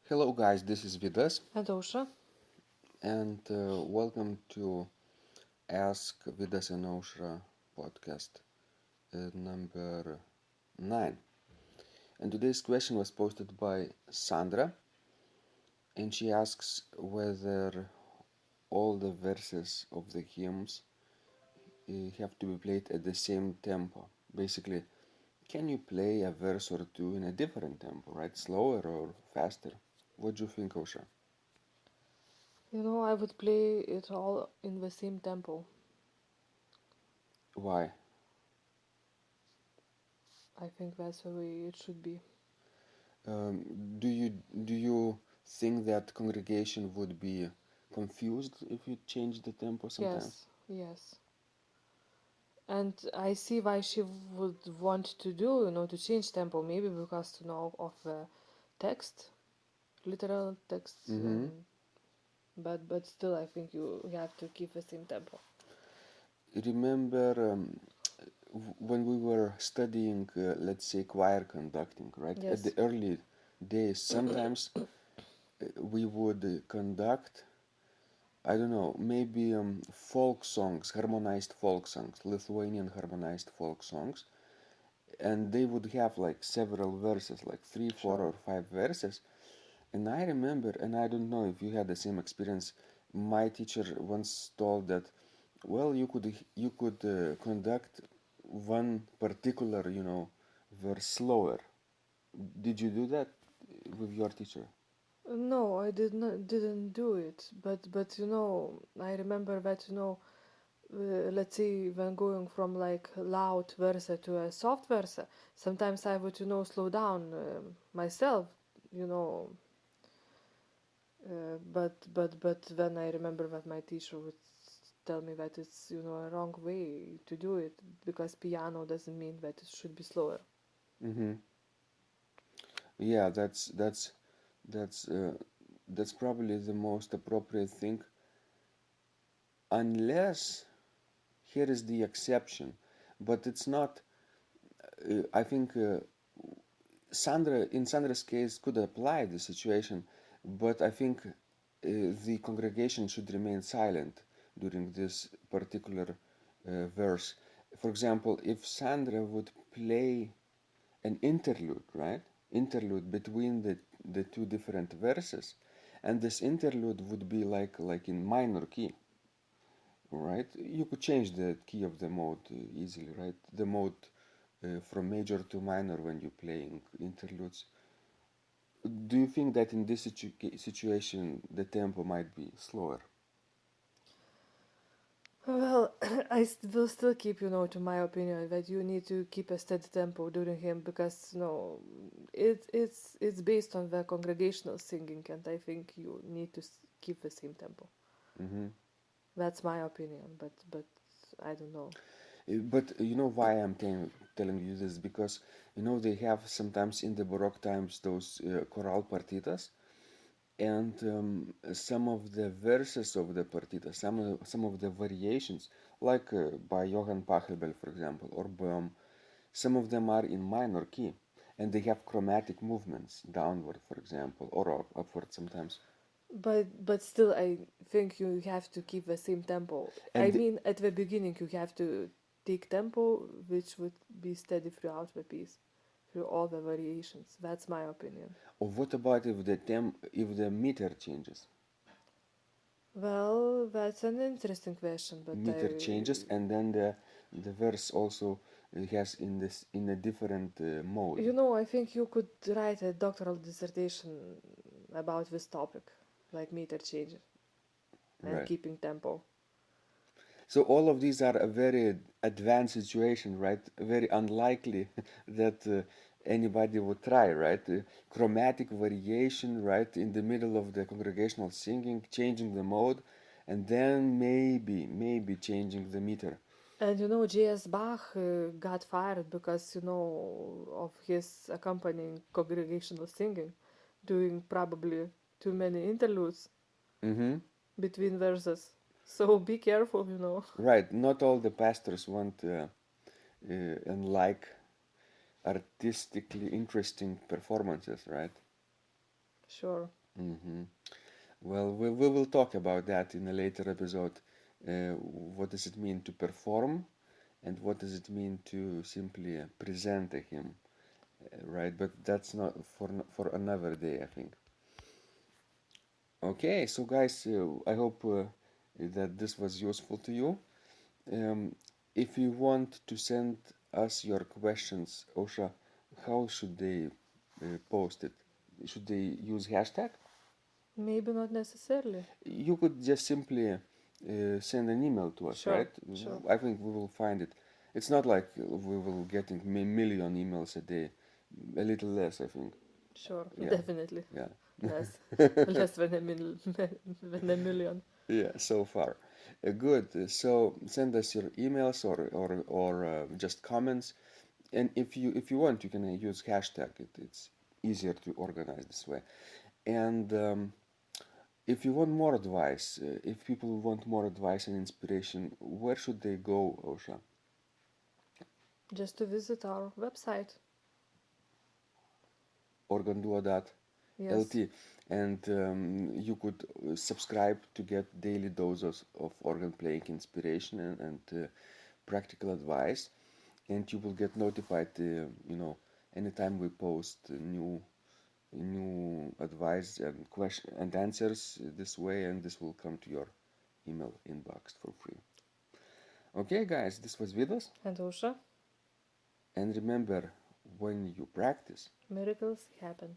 Hello, guys, this is Vidas, Adosha. and welcome to Ask Vidas and Oshra podcast number 9. And today's question was posted by Sandra, and she asks whether all the verses of the hymns have to be played at the same tempo. Basically, can you play a verse or two in a different tempo, right? Slower or faster? What do you think, Osha? I would play it all in the same tempo. Why? I think that's the way it should be. Um, do you think that congregation would be confused if you change the tempo sometimes? Yes, yes. And I see why she would want to to change tempo. Maybe because, of the text, literal text. Mm-hmm. But still, I think you have to keep the same tempo. Remember when we were studying, let's say, choir conducting, right? At the Yes. early days, sometimes we would conduct, I don't know, maybe folk songs, harmonized folk songs, Lithuanian harmonized folk songs, and they would have like several verses, like three, four, Sure. or five verses. And I remember, and I don't know if you had the same experience. My teacher once told that, well, you could conduct one particular, verse slower. Did you do that with your teacher? No, I didn't do it. But I remember that let's say when going from like loud verse to a soft verse, sometimes I would slow down myself, you know but then I remember that my teacher would tell me that it's a wrong way to do it, because piano doesn't mean that it should be slower. Mm-hmm. Yeah, that's probably the most appropriate thing, unless here is the exception, but it's not. I think in Sandra's case, could apply the situation, but I think the congregation should remain silent during this particular verse. For example, if Sandra would play an interlude, right? Interlude between the two different verses, and this interlude would be like in minor key, right? You could change the key of the mode easily, right? The mode from major to minor when you're playing interludes. Do you think that in this situation the tempo might be slower? Well, will still keep, to my opinion, that you need to keep a steady tempo during him, because, it's based on the congregational singing, and I think you need to keep the same tempo. Mm-hmm. That's my opinion, but I don't know. But you know why I'm telling you this? Because they have sometimes in the Baroque times those chorale partitas, and some of the verses of the partita, some of the variations, like by Johann Pachelbel, for example, or Boehm, some of them are in minor key, and they have chromatic movements downward, for example, or upward sometimes. But still, I think you have to keep the same tempo. I And mean, at the beginning, you have to take tempo which would be steady throughout the piece, through all the variations. That's my opinion. what about if the meter changes? Well, that's an interesting question, but Meter changes, and then the verse also has in a different mode. I think you could write a doctoral dissertation about this topic, like meter change and Right. keeping tempo. So all of these are a very advanced situation, right? Very unlikely that anybody would try, right? Chromatic variation, right, in the middle of the congregational singing, changing the mode, and then maybe changing the meter. And J.S. Bach got fired because, of his accompanying congregational singing, doing probably too many interludes Mm-hmm. between verses. So be careful, Right. Not all the pastors want and like artistically interesting performances, right? Sure. Hmm. Well, we will talk about that in a later episode. What does it mean to perform, and what does it mean to simply present a hymn, right? But that's not for another day, I think. Okay, so guys, I hope that this was useful to you. Um, if you want to send us your questions, Osha, how should they post it? Should they use hashtag? Maybe not necessarily. You could just simply send an email to us, Sure, right? sure, I think we will find it. It's not like we will getting million emails a day. A little less, I think. sure. Yeah, Definitely yeah. less, less than than a million. Yeah, so far. Good. So send us your emails or just comments. And if you want, you can use hashtag. It's easier to organize this way. And if you want more advice, if people want more advice and inspiration, where should they go, Osha? Just to visit our website. Organdua.lt, Yes. and you could subscribe to get daily doses of organ playing inspiration and practical advice, and you will get notified, anytime we post new advice and question and answers this way, and this will come to your email inbox for free. Okay, guys, this was Vidas, And Usha, and remember, when you practice, miracles happen.